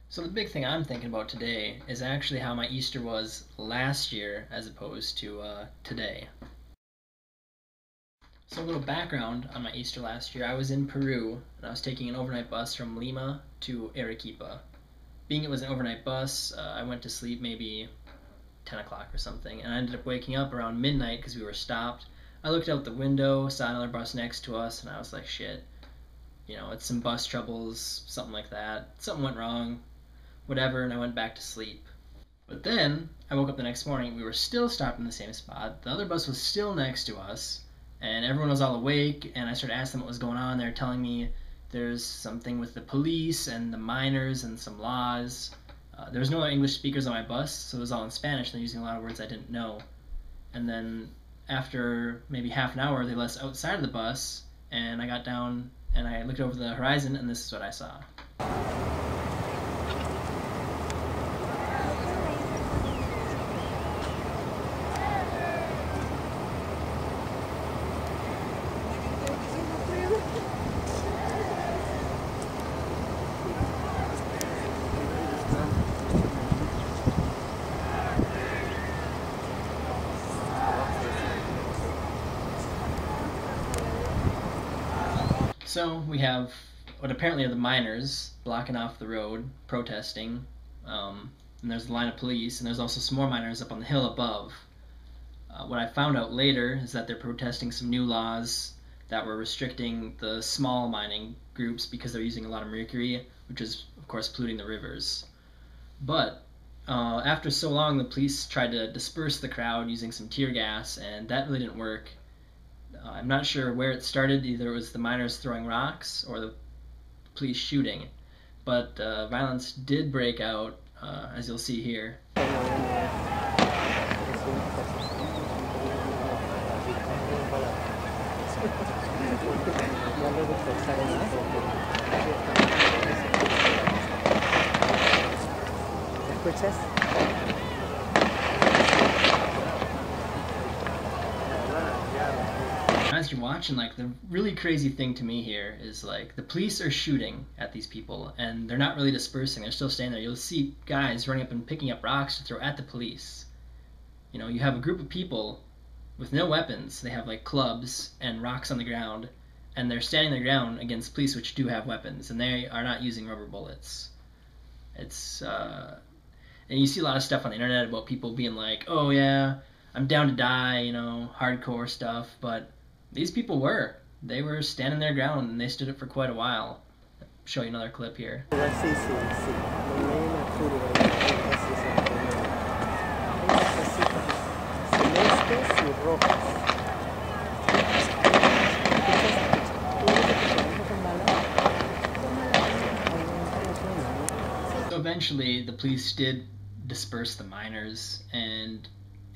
So the big thing I'm thinking about today is actually how my Easter was last year as opposed to today. So a little background on my Easter last year. I was in Peru and I was taking an overnight bus from Lima to Arequipa. Being it was an overnight bus, I went to sleep maybe 10 o'clock or something, and I ended up waking up around midnight because we were stopped. I looked out the window, saw another bus next to us, and I was like, shit, it's some bus troubles, something like that. Something went wrong, whatever, and I went back to sleep. But then I woke up the next morning. We were still stopped in the same spot. The other bus was still next to us, and everyone was all awake. And I started asking them what was going on. They were telling me there's something with the police and the miners and some laws. There was no other English speakers on my bus, so it was all in Spanish. They're using a lot of words I didn't know. And then after maybe half an hour, they let us outside of the bus, and I got down and I looked over the horizon, and this is what I saw. So we have what apparently are the miners blocking off the road, protesting, and there's a line of police, and there's also some more miners up on the hill above. What I found out later is that they're protesting some new laws that were restricting the small mining groups because they're using a lot of mercury, which is, of course, polluting the rivers. But after so long, the police tried to disperse the crowd using some tear gas, and that really didn't work. I'm not sure where it started. Either it was the miners throwing rocks or the police shooting. But violence did break out, as you'll see here. As you're watching, like, the really crazy thing to me here is, like, the police are shooting at these people and they're not really dispersing. They're still staying there. You'll see guys running up and picking up rocks to throw at the police. You have a group of people with no weapons. They have like clubs and rocks on the ground, and they're standing their ground against police which do have weapons, and they are not using rubber bullets. And you see a lot of stuff on the internet about people being like, oh yeah, I'm down to die, hardcore stuff, but these people they were standing their ground, and they stood it for quite a while. I'll show you another clip here. So eventually the police did disperse the miners, and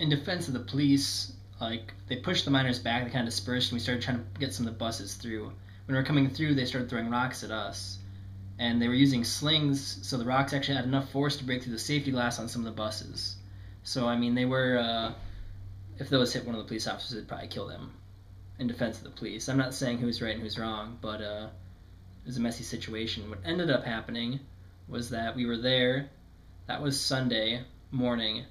in defense of the police, like, they pushed the miners back, they kind of dispersed, and we started trying to get some of the buses through. When we were coming through, they started throwing rocks at us, and they were using slings, so the rocks actually had enough force to break through the safety glass on some of the buses. So I mean, they were if those hit one of the police officers, it'd probably kill them, in defense of the police. I'm not saying who's right and who's wrong, but it was a messy situation. What ended up happening was that we were there. That was Sunday morning.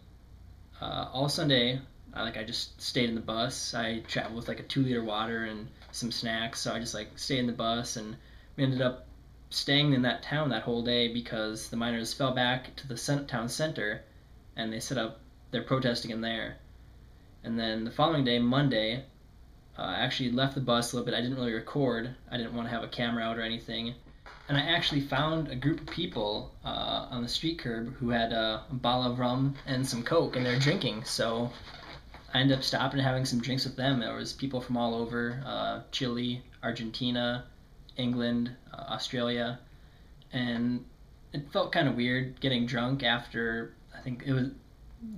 All Sunday, I just stayed in the bus. I traveled with like a 2-liter water and some snacks, so I just like stayed in the bus, and we ended up staying in that town that whole day because the miners fell back to the town center, and they set up their protesting in there. And then the following day, Monday, I actually left the bus a little bit. I didn't really record. I didn't want to have a camera out or anything. And I actually found a group of people on the street curb who had a bottle of rum and some Coke, and they're drinking. So I ended up stopping and having some drinks with them. There was people from all over, Chile, Argentina, England, Australia. And it felt kind of weird getting drunk after, I think it was,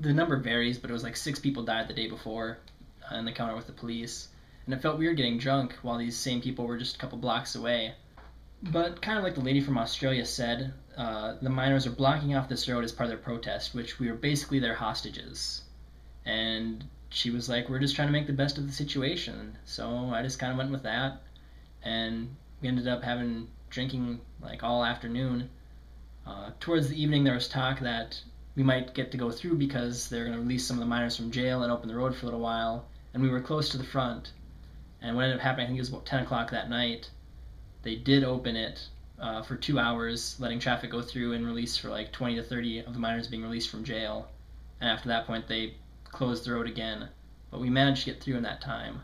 the number varies, but it was like 6 people died the day before in the encounter with the police. And it felt weird getting drunk while these same people were just a couple blocks away. But kind of like the lady from Australia said, the miners are blocking off this road as part of their protest, which we were basically their hostages. And she was like, we're just trying to make the best of the situation. So I just kind of went with that, and we ended up drinking like all afternoon. towards the evening there was talk that we might get to go through because they're going to release some of the miners from jail and open the road for a little while, and we were close to the front. And what ended up happening, I think it was about 10 o'clock that night, they did open it for 2 hours, letting traffic go through and release for like 20 to 30 of the miners being released from jail. And after that point, they closed the road again. But we managed to get through in that time.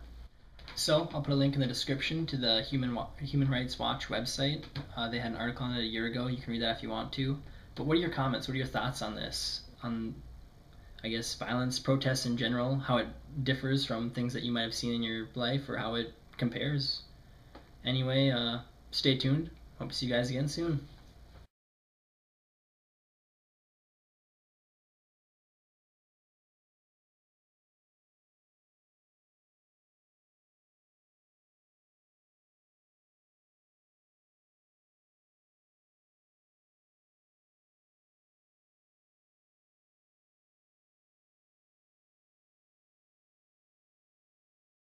So I'll put a link in the description to the Human Rights Watch website. They had an article on it a year ago. You can read that if you want to. But what are your comments? What are your thoughts on this? On, I guess, violence, protests in general, how it differs from things that you might have seen in your life, or how it compares? Anyway, stay tuned. Hope to see you guys again soon.